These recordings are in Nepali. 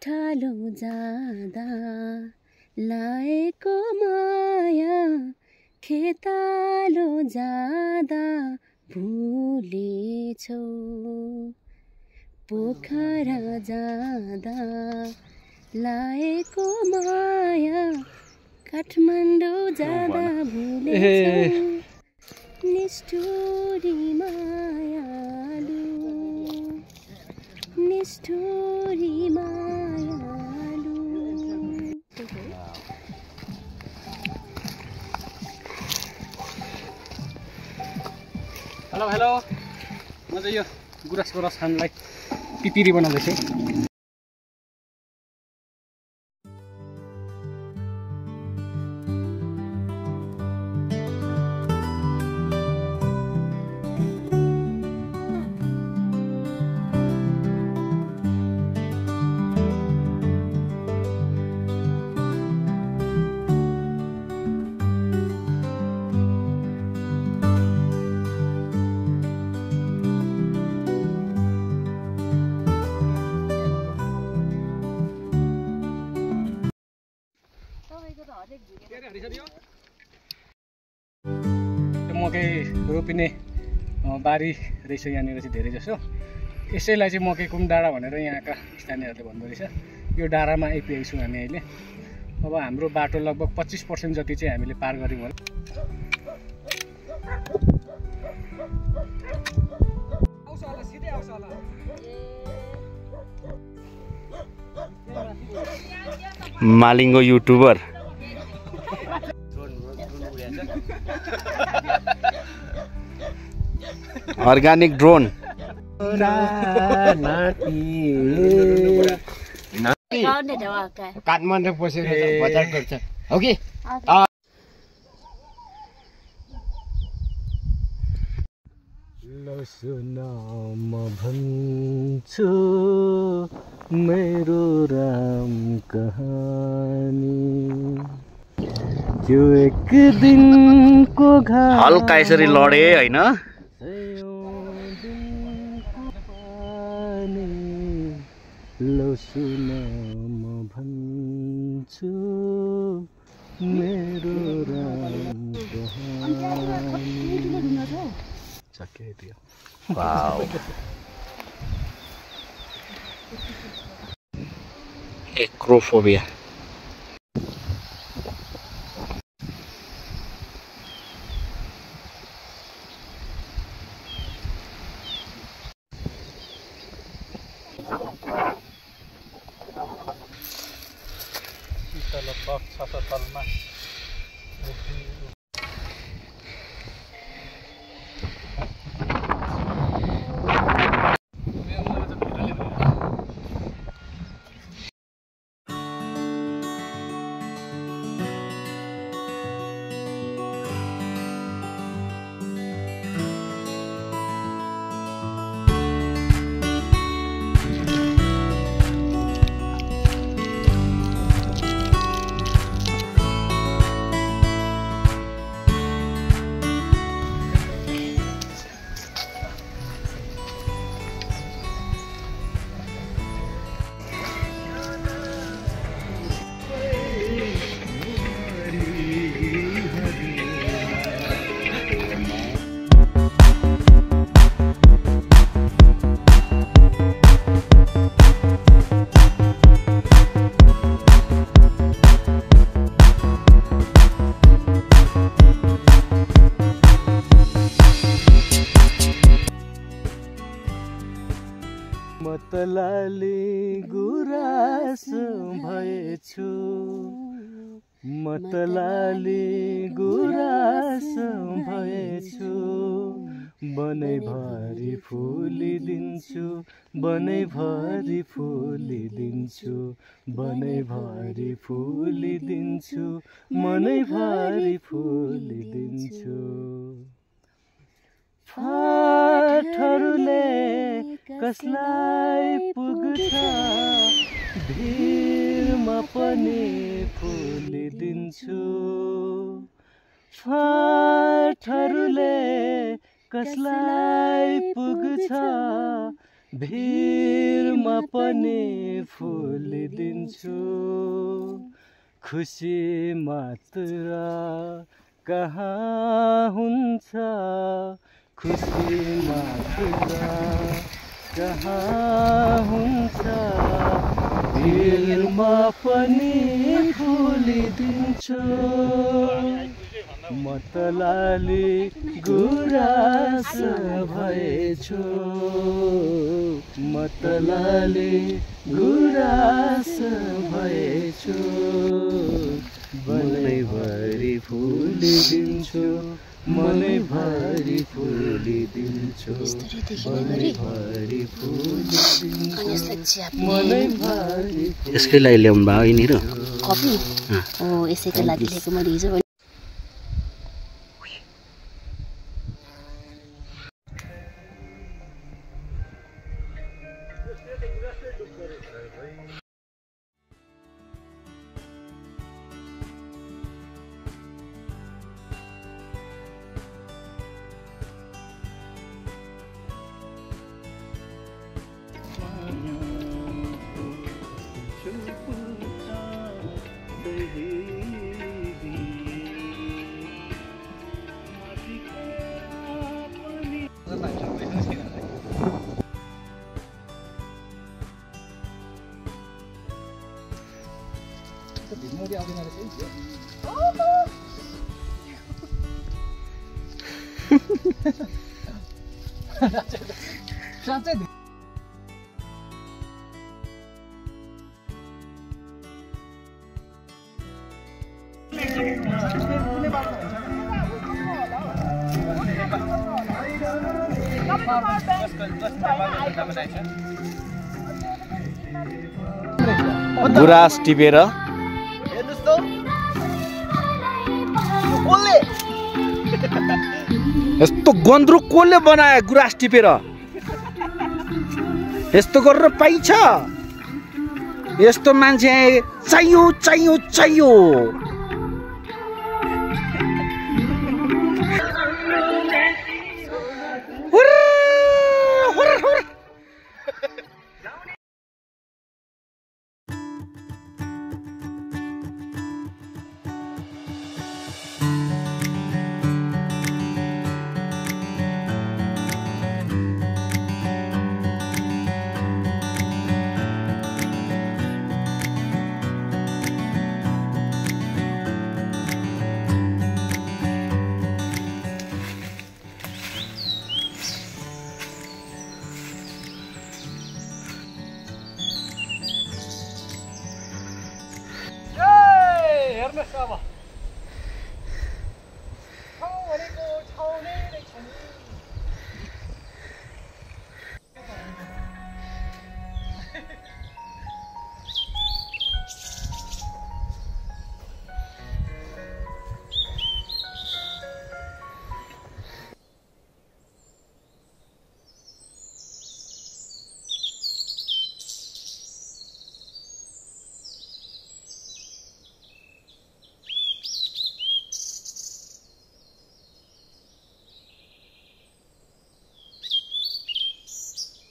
उठालो जाँदा लाएको माया खेतालो जाँदा भुलेछौ पोखरा जाँदा लाएको माया काठमाडौँ जाँदा भुलेछौ निष्ठुरी मायालु निष्ठुरी मायालु। हेलो हेलो म चाहिँ यो गुराँसको रस खानलाई पिपिरी बनाउँदैछु। मकै रोपिने बारी रहेछ यहाँनिर चाहिँ धेरै जसो। यसैलाई चाहिँ मकैको डाँडा भनेर यहाँका स्थानीयहरूले भन्दो रहेछ। यो डाँडामा आइपुगेको छौँ हामी अहिले। अब हाम्रो बाटो लगभग 25% जति चाहिँ हामीले पार गऱ्यौँ होला। मालिङ्गो युट्युबर अर्ग्यानिक ड्रोन काठमाडौँ बसेर बजार गर्छ हो कि सुन म भन्छु मेरो राम कहानी त्यो एक दिनको हल्का यसरी लडे हैन लो सुन म भन्छु मेरो राम कहानी सक्यो त्यो वाउ एक्रोफोबिया तलमा मतलाले गुराँस भएछु मतलाले गुराँस भएछु बनैभरि फुलिदिन्छु बनैभरि फुलिदिन्छु बनैभरि फुलिदिन्छु मनैभरि फुलिदिन्छु फाटहरूले कसलाई पुग्छ भिरमा पनि फुलिदिन्छु फाटहरूले कसलाई पुग्छ भिरमा पनि फुल दिन्छु खुसी मात्र कहाँ हुन्छ खुसी मात्र कहाँ हुन्छ भिरमा पनि फुल दिन्छु मतलाले गुरास भएछु मतलाले गुरास भएछु मनैभरि फुल दिन्छु मनैभरि फुल दिन्छु मनैभरि फुल दिन्छु मनैभरि यसकै लागि ल्याउनु भयो यिनी र कपी हो यसैको लागि ल्याएको मैले हिजो गुराँस टिपेर यस्तो गन्द्रुक कसले बनायो गुराँस टिपेर यस्तो गरेर पाइन्छ यस्तो मान्छे चाहियो चाहियो चाहियो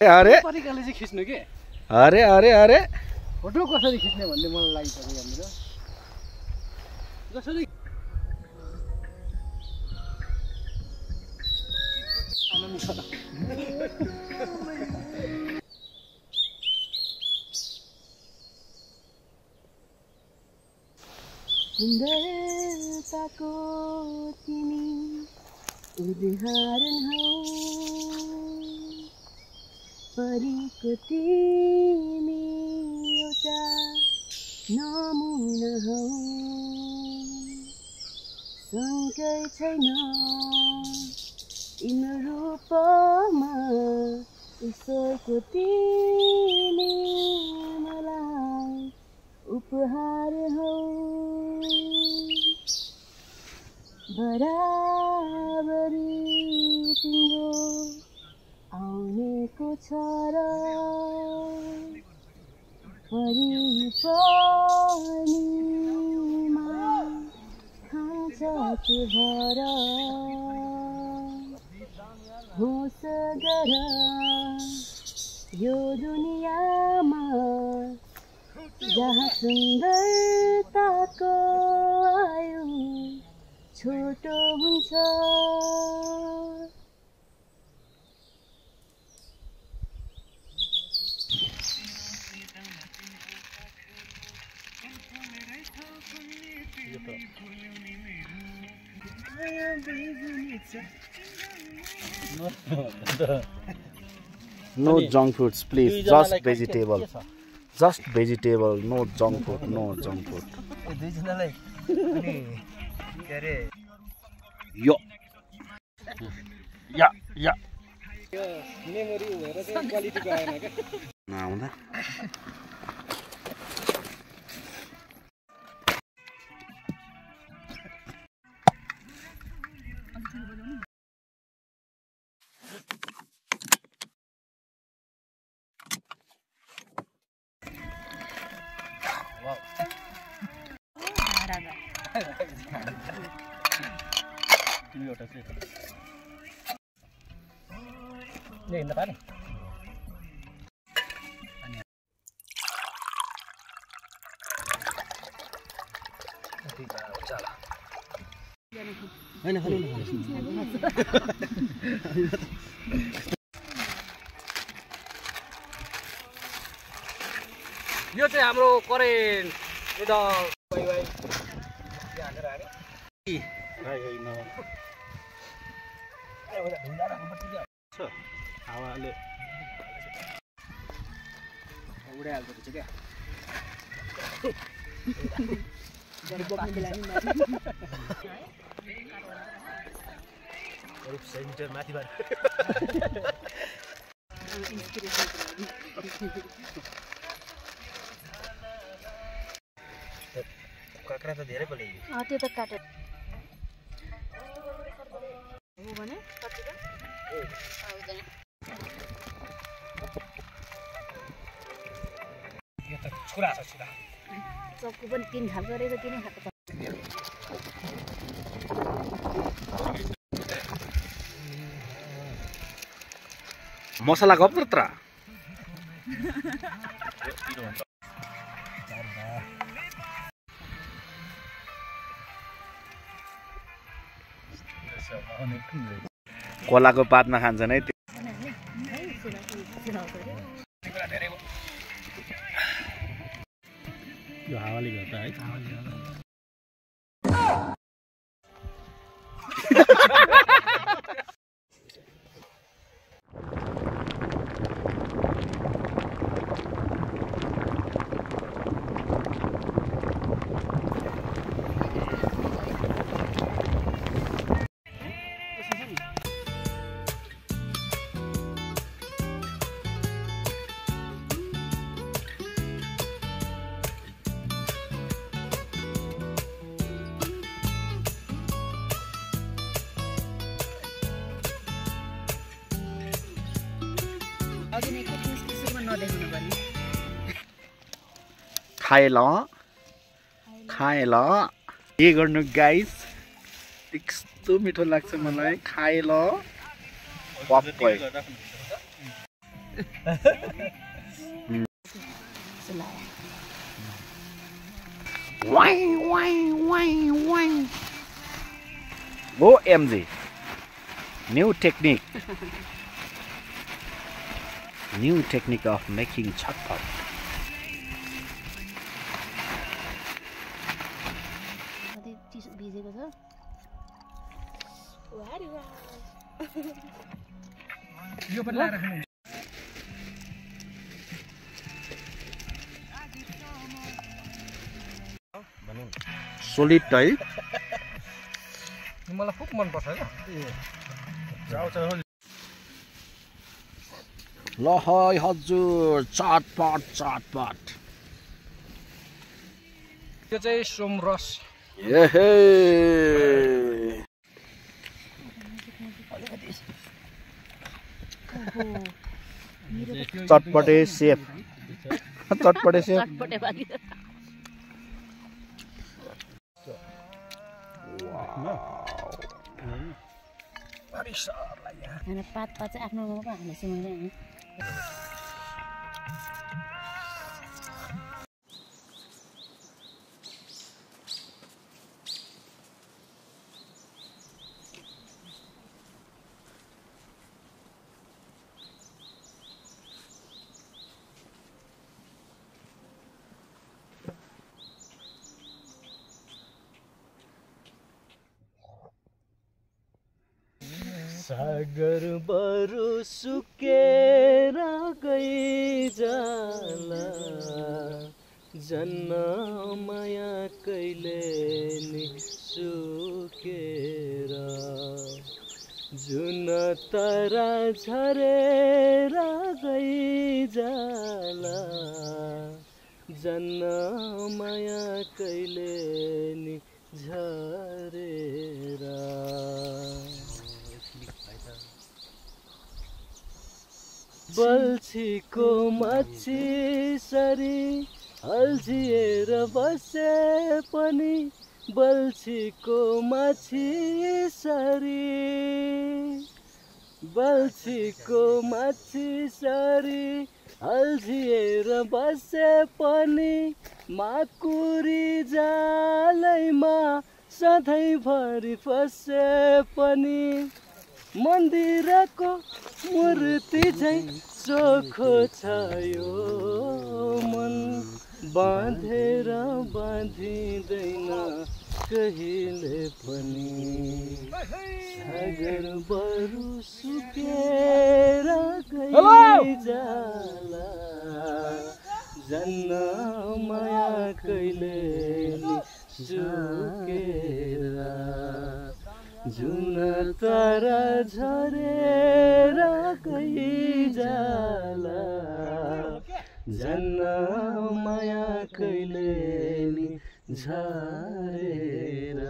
अरे तरिकाले चाहिँ खिच्नु के अरे अरे अरे फोटो कसरी खिच्ने भन्ने मलाई लागिसक्यो यहाँनिर जसरी सुन्दरताको तिमी उदाहरण हौ परीको तिमी एउटा नमुना हौ शङ्कै छैन तिम्रो रूपमा ईश्वरको तिमी मलाई उपहार हौ बराबरी तिम्रो आउनेको छ र परिपनीमा खान्छ के भर होस गर यो दुनियाँमा जहाँ सुन्दरताको आयु छोटो हुन्छ No junk foods, please. Just vegetable. Just vegetable. No junk food. No junk food. Yo. Yeah. Yeah. Memory भएर चाहिँ क्वालिटीको आएन क्या नआउँदा हिँड्न पाएन यो चाहिँ हाम्रो करेन्ट हावाले उडाइहाल्दो रहेछ क्या सेन्टर माथिबाट काँक्रा त धेरै पल्यो त्यो त काटेर हो भने कति त यो त छुरा छ छुरा चक्कु पनि 3 खालको रहेछ 3 खालको मसला गप्त्र कोलाको पातमा खान्छन् है यो हावाले गर्दा है खाए ल के गर्नु गाइस यस्तो मिठो लाग्छ मलाई खाए ल पक्कै वाइ वाइ वाइ वाइ OMG new technique of making chatpat भिजेको छ यो पनि लाएर खानु solid है मलाई खुब मन पर्छ क्या ल है हजुर चाटपाट यो चाहिँ सोमरस एहे चटपटे सेफ पात चाहिँ आफ्नो हालेछु मैले सागर बरु सुकेर गइजाला जन्न माया कहिले नि सुकेर जुन तारा झरेर गइजाला जन्न माया कहिले नि झरेर बल्छीको माछी सरी अल्झिएर बसे पनि बल्छीको माछी सरी बल्छीको माछी सरी अल्झिएर बसे पनि माकुरी जालैमा सधैँभरि फसे पनि मन्दिरको मूर्ति झैँ चोखो छ यो मन बाँधेर बाँधिँदैन कहिले पनि सागर बरु सुकेर गइजाला जन्न माया कहिले सुकेर जुन तारा झरेर गइजाला जन्न माया कहिले नि झरेर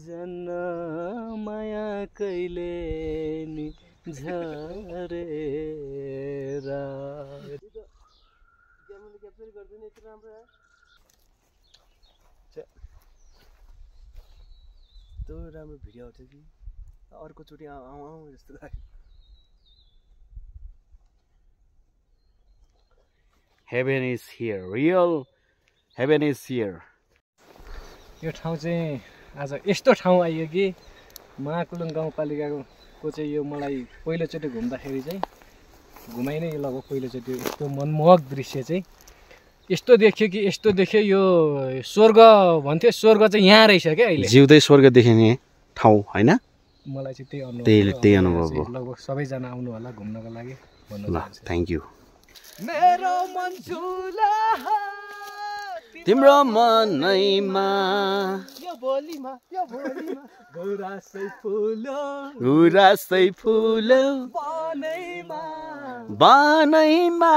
जन्न माया कहिले नि झरेर त्यो राम्रो भिडियो आउँछ कि अर्कोचोटि आउँ जस्तो लाग्यो Heaven is here, real heaven is here. यो ठाउँ चाहिँ आज यस्तो ठाउँ आइयो कि महाकुलुङ गाउँपालिकाको चाहिँ यो मलाई पहिलोचोटि घुम्दाखेरि चाहिँ घुमाइ नै लगभग पहिलोचोटि यस्तो मनमोहक दृश्य चाहिँ यस्तो देख्यो यो स्वर्ग भन्थ्यो स्वर्ग चाहिँ यहाँ रहेछ क्या अहिले जिउँदै स्वर्ग देखिने ठाउँ हैन मलाई चाहिँ त्यही अनुभव हो लगभग सबैजना आउनु होला घुम्नको लागि भन्नु ल थ्यांक यू मेरो मन झुला तिम्रो मनैमा यो भोलिमा गुरासै फुल्यो बनैमा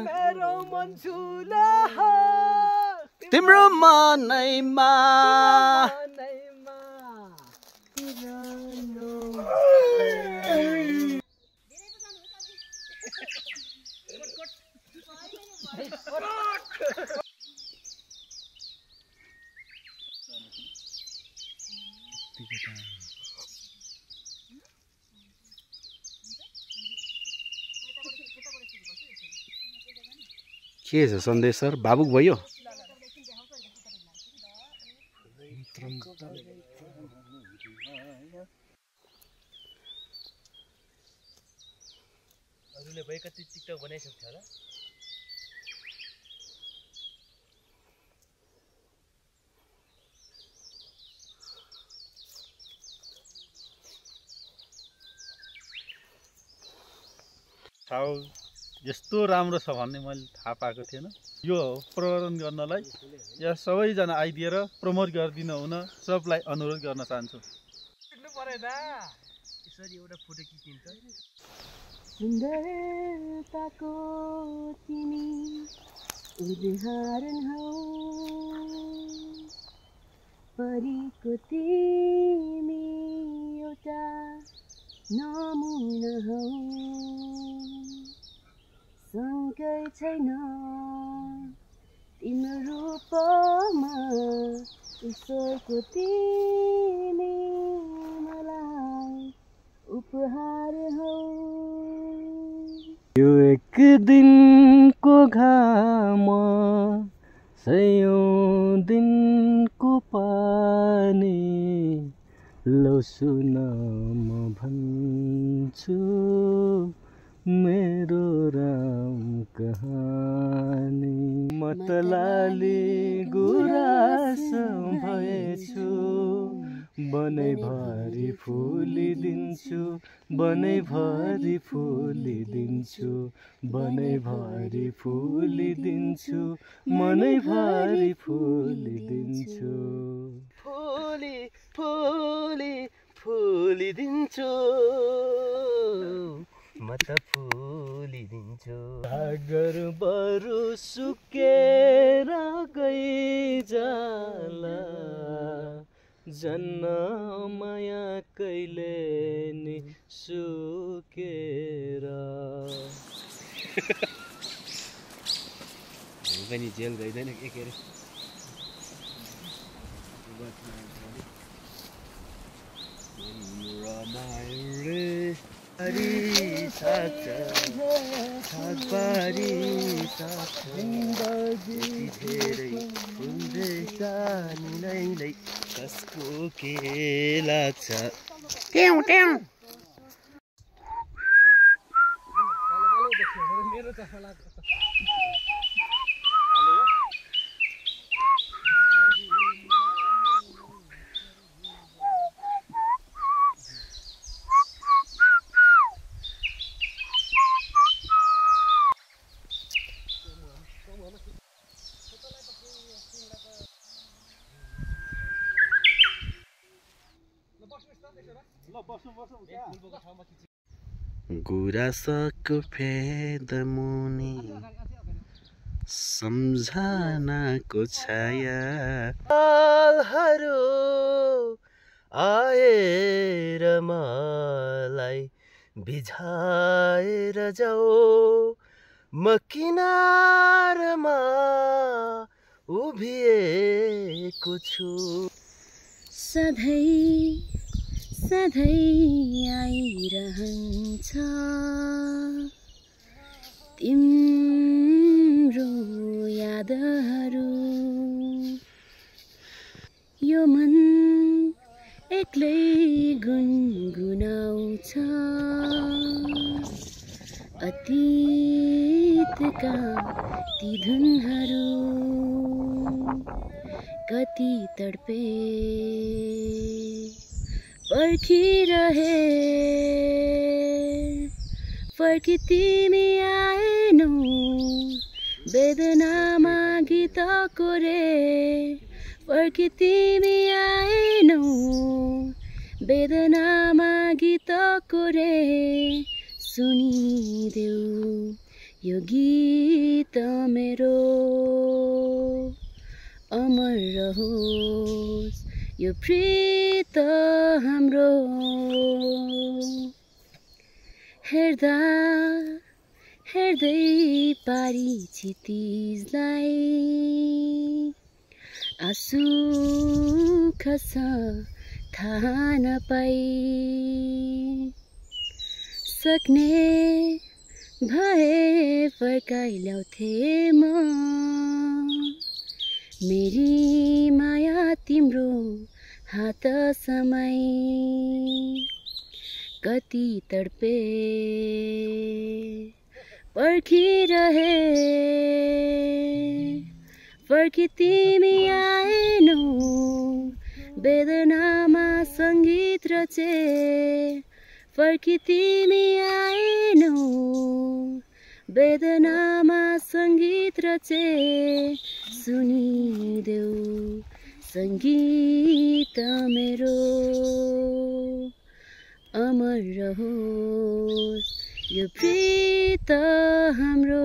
मेरो मन झुला तिम्रो मनैमा के छ सन्देश सर भावुक भयो हजुरले भए कति टिकटक बनाइसक्थ्यो होला ठाउँ यस्तो राम्रो छ भन्ने मैले थाहा पाएको थिएन यो प्रवर्धन गर्नलाई यहाँ सबैजना आइदिएर प्रमोट गरिदिनु हुन सबलाई अनुरोध गर्न चाहन्छु यसरी एउटा फोटो खिचिन्छ सुन्दरताको तिमी उदाहरण हौ परीको तिमी एउटा नमुना हौ शङ्कै छैन तिम्रो रूपमा ईश्वरको तिमी मलाई उपहार हौ यो एक दिनको घाम सयौं दिनको पानी लौ सुन म भन्छु मेरो राम कहानी मतलाली गुरास भएछु बनैभरि फुलिदिन्छु बनैभरि फुलिदिन्छु बनैभरि फुलिदिन्छु मनैभरि फुलिदिन्छु फुली फुली फुलिदिन्छु म त फुलिदिन्छु सागर बरु सुकेर गइजाला जन्न माया कहिले नि सुकेर पनि जेल गइदैन के अरे कसको के लाग्छ गुराँसको फेदमुनि सम्झनाको छाया पालहरू आएर मलाई बिझाएर जाऊ म किनारमा उभिएको छु सधैँ सधैँ आइरहन्छ तिम्रो यादहरू यो मन एक्लै गुनगुनाउँछ अतीतका ती धुनहरू कति तडपे पर्खिरहे फर्की तिमी आएनौ वेदनामा गीत कोरे फर्की तिमी आएनौ वेदनामा गीत कोरे सुनिदेऊ यो गीत मेरो अमर रहोस् यो प्रीत हाम्रो हेर्दा हेर्दै पारी क्षितिजलाई आँसु खस थाहा नपाई सक्ने भए फर्काइ ल्याउँथे म मेरी माया तिम्रो हात समाई कति तडपे पर्खिरहे फर्की तिमी आएनौ वेदनामा सङ्गीत रचे फर्की तिमी आएनौ वेदनामा सङ्गीत रचे सुनिदेऊ सङ्गीत मेरो अमर रहोस् यो प्रीत हाम्रो